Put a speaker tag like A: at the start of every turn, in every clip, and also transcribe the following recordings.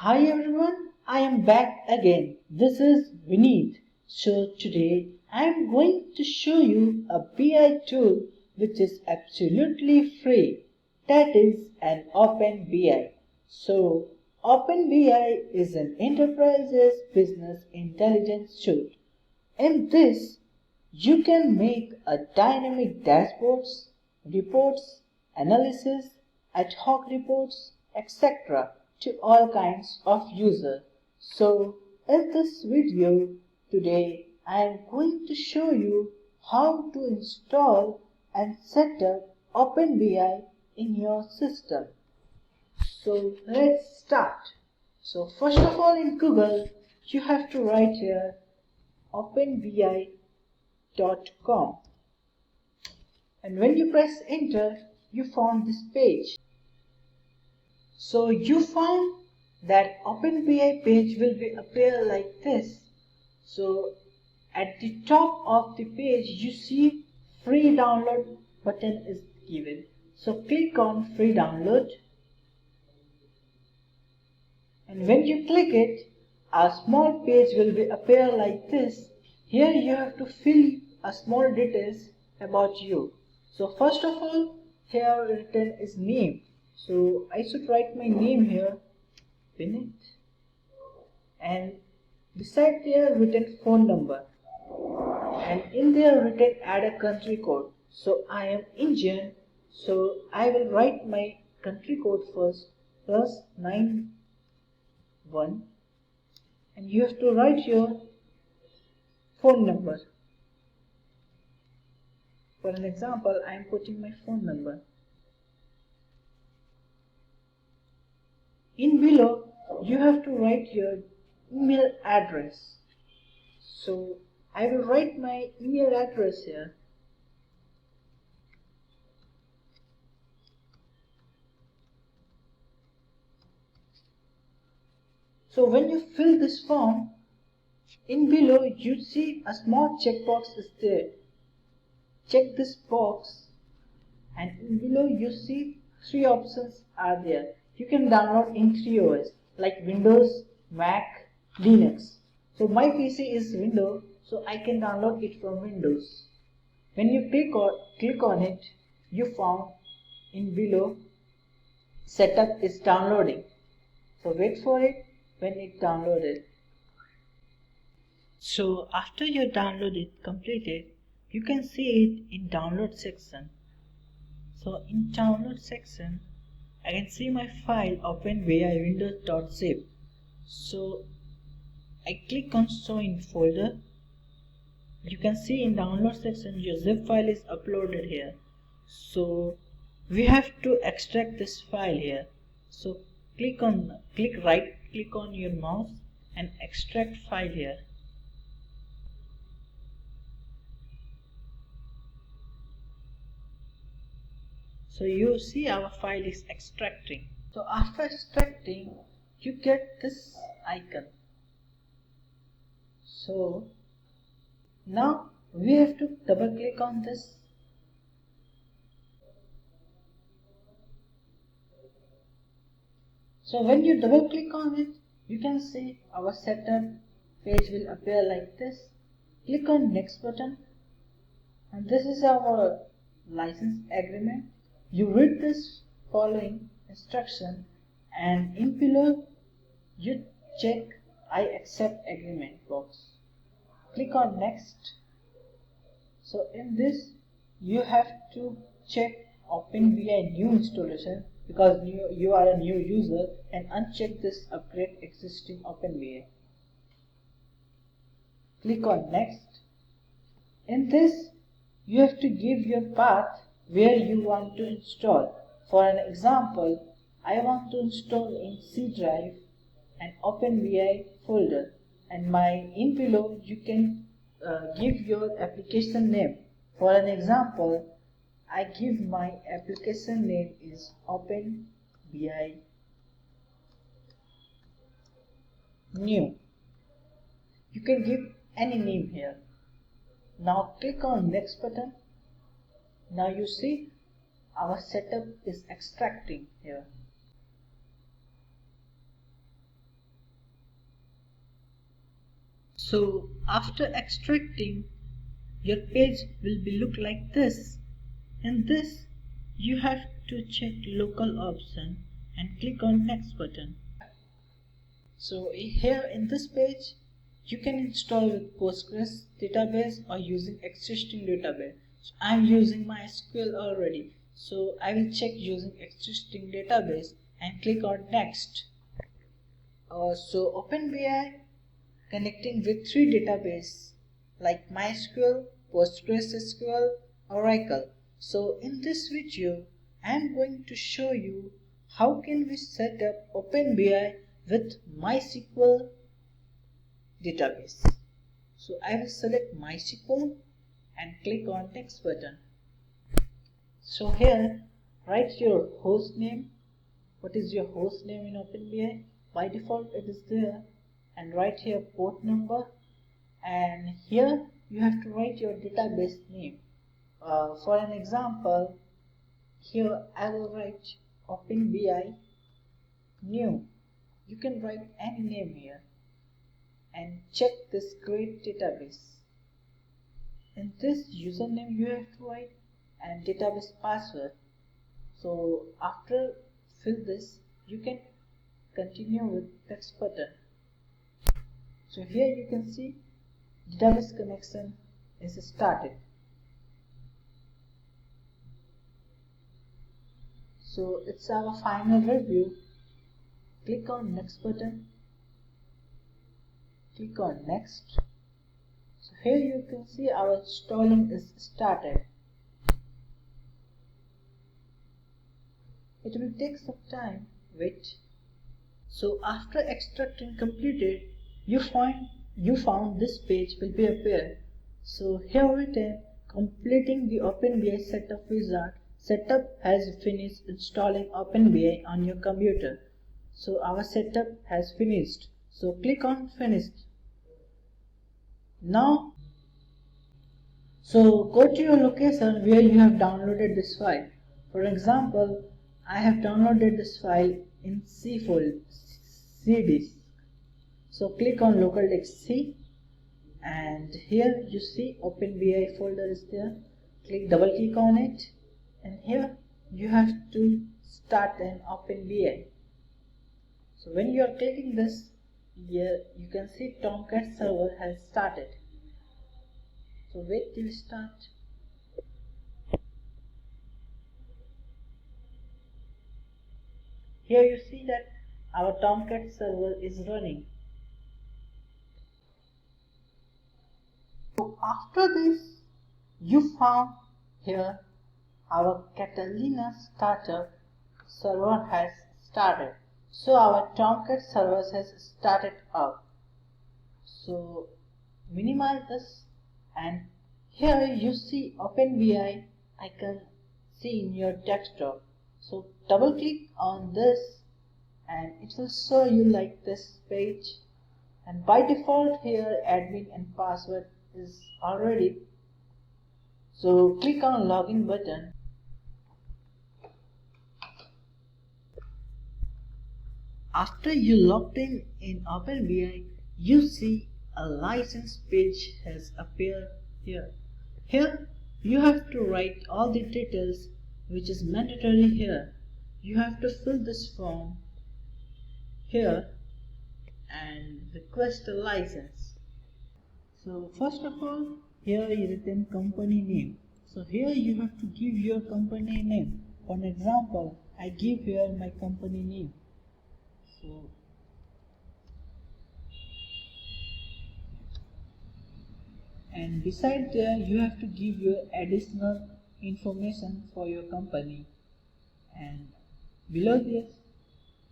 A: Hi everyone, I am back again. This is Vineet. So today I am going to show you a BI tool which is absolutely free. That is an OPNBI. So OPNBI is an enterprise's business intelligence tool. In this, you can make a dynamic dashboards, reports, analysis, ad hoc reports, etc. to all kinds of users. So in this video today I am going to show you how to install and set up OpenBI in your system. So let's start. So first of all, in Google you have to write here OpenBI.com, and when you press enter you found this page. So you found that OpenBI page will be appear like this. So at the top of the page you see free download button is given. So click on free download, and when you click it a small page will be appear like this. Here you have to fill a small details about you. So first of all, here written is name. So I should write my name here, Vineet, and beside there written phone number, and in there written add a country code. So I am Indian, so I will write my country code first, +91, and you have to write your phone number. For an example, I am putting my phone number. In below, you have to write your email address. So I will write my email address here. So when you fill this form, in below you see a small checkbox is there. Check this box, and in below you see three options are there. You can download in 3 OS like Windows, Mac, Linux. So my PC is Windows, so I can download it from Windows. When you click on it, you found in below setup is downloading. So wait for it when it downloaded. So after your download is completed, you can see it in download section. So in download section, I can see my file OpenBI windows.zip. So I click on show in folder. You can see in download section your zip file is uploaded here. So we have to extract this file here. So right click on your mouse and extract file here. So you see our file is extracting. So after extracting, you get this icon. So now we have to double click on this. So when you double click on it, you can see our setup page will appear like this. Click on next button, and this is our license agreement. You read this following instruction, and in below you check I accept agreement box. Click on next. So in this you have to check OpenBI new installation because you are a new user, and uncheck this upgrade existing OpenBI. Click on next. In this you have to give your path where you want to install. For an example, I want to install in C drive an OpenBI folder, and in below you can give your application name. For an example, I give my application name is OpenBI new. You can give any name here. Now click on next button. Now you see our setup is extracting here. So after extracting, your page will be look like this. In this, you have to check local option and click on next button. So here in this page, you can install with Postgres database or using existing database. So I am using MySQL already, so I will check using existing database and click on next. So OpenBI connecting with three databases like MySQL, PostgreSQL, Oracle. So in this video, I am going to show you how can we set up OpenBI with MySQL database. So I will select MySQL and click on next button. So here write your host name. What is your host name in OpenBI? By default it is there, and write here port number, and here you have to write your database name. For an example, here I will write OpenBI new. You can write any name here and check this create database. In this username you have to write and database password. So after fill this, you can continue with next button. So here you can see database connection is started. So it's our final review. Click on next button. Click on next. So here you can see our installing is started. It will take some time. Wait. So after extracting completed, you found this page will be appear. So here written completing the OpenBI setup wizard. Setup has finished installing OpenBI on your computer. So our setup has finished. So click on finished. Now, so go to your location where you have downloaded this file. For example, I have downloaded this file in C folder, C disk. So click on local disk C, and here you see OpenBI folder is there. Double click on it, and here you have to start an OpenBI. So when you are clicking this, here you can see Tomcat server has started. So wait till start. Here you see that our Tomcat server is running. So after this, you found here our Catalina startup server has started. So our Tomcat server has started up. So minimize this, and here you see OpenBI icon see in your desktop. So double click on this and it will show you like this page, and by default here admin and password is already. So click on login button. After you logged in OpenBI, you see a license page has appeared here. Here you have to write all the details which is mandatory here. You have to fill this form here and request a license. So first of all, here is written company name. So here you have to give your company name. For an example, I give here my company name. So and beside there you have to give your additional information for your company, and below this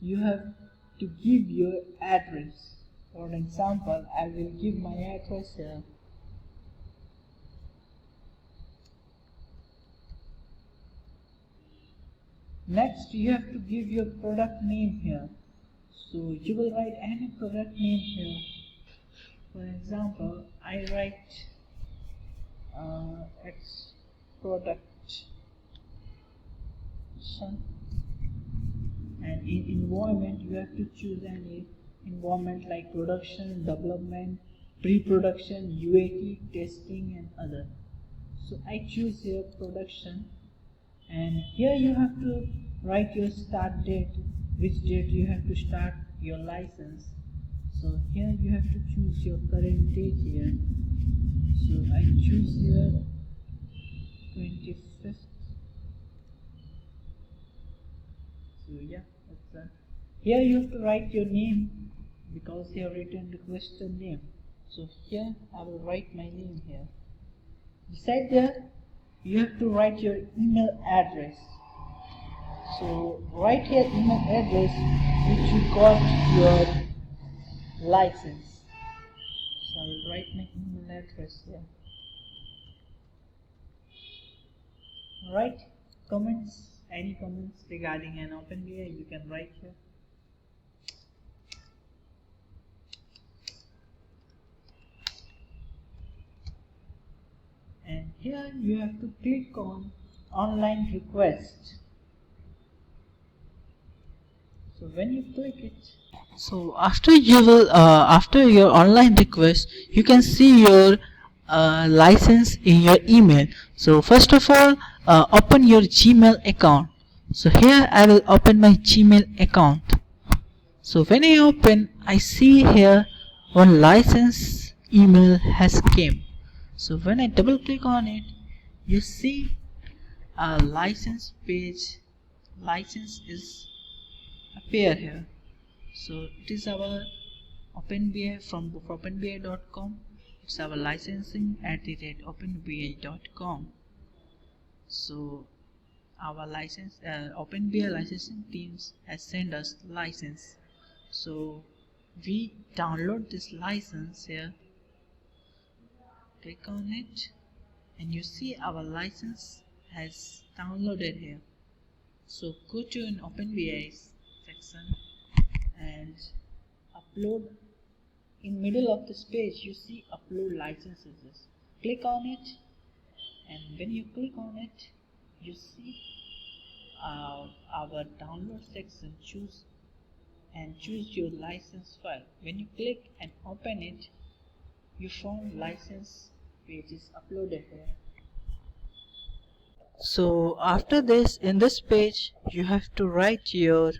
A: you have to give your address. For an example, I will give my address here. Next you have to give your product name here. So you will write any product name here. For example, I write X production, and in environment you have to choose any environment like production, development, pre-production, UAT, testing and other. So I choose here production, and here you have to write your start date, which date you have to start your license. So here you have to choose your current date here. So I choose here 25th. So yeah, that's that. Here you have to write your name because you have written requester name. So here I will write my name here. Beside there, you have to write your email address. So write here email address which you got your license. So I will write my email address here. Alright, comments, any comments regarding an OpenBI you can write here. And here you have to click on online request. So when you click it, so after your online request, you can see your license in your email. So first of all, open your Gmail account. So here I will open my Gmail account. So when I open, I see here one license email has came. So when I double click on it, you see a license page. License is appear here. So it is our OpenBI from OpenBI.com. It's our licensing @OpenBI.com. So our license OpenBI licensing teams has sent us license. So we download this license here. Click on it, and you see our license has downloaded here. So go to an OpenBI section and upload. In middle of this page you see upload licenses. Click on it, and when you click on it, you see our download section. Choose your license file. When you click and open it, you found license page is uploaded here. So after this, in this page you have to write your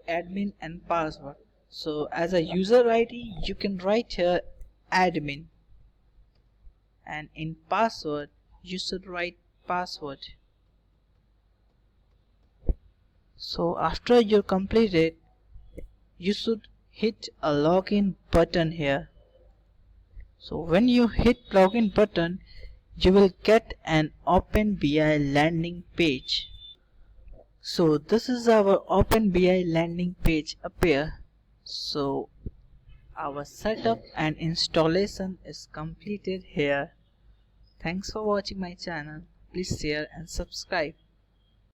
A: admin and password. So as a user ID you can write here admin, and in password you should write password. So after you complete it, you should hit a login button here. So when you hit login button, you will get an OpenBI landing page. So this is our OpenBI landing page appear. So our setup and installation is completed here. Thanks for watching my channel. Please share and subscribe.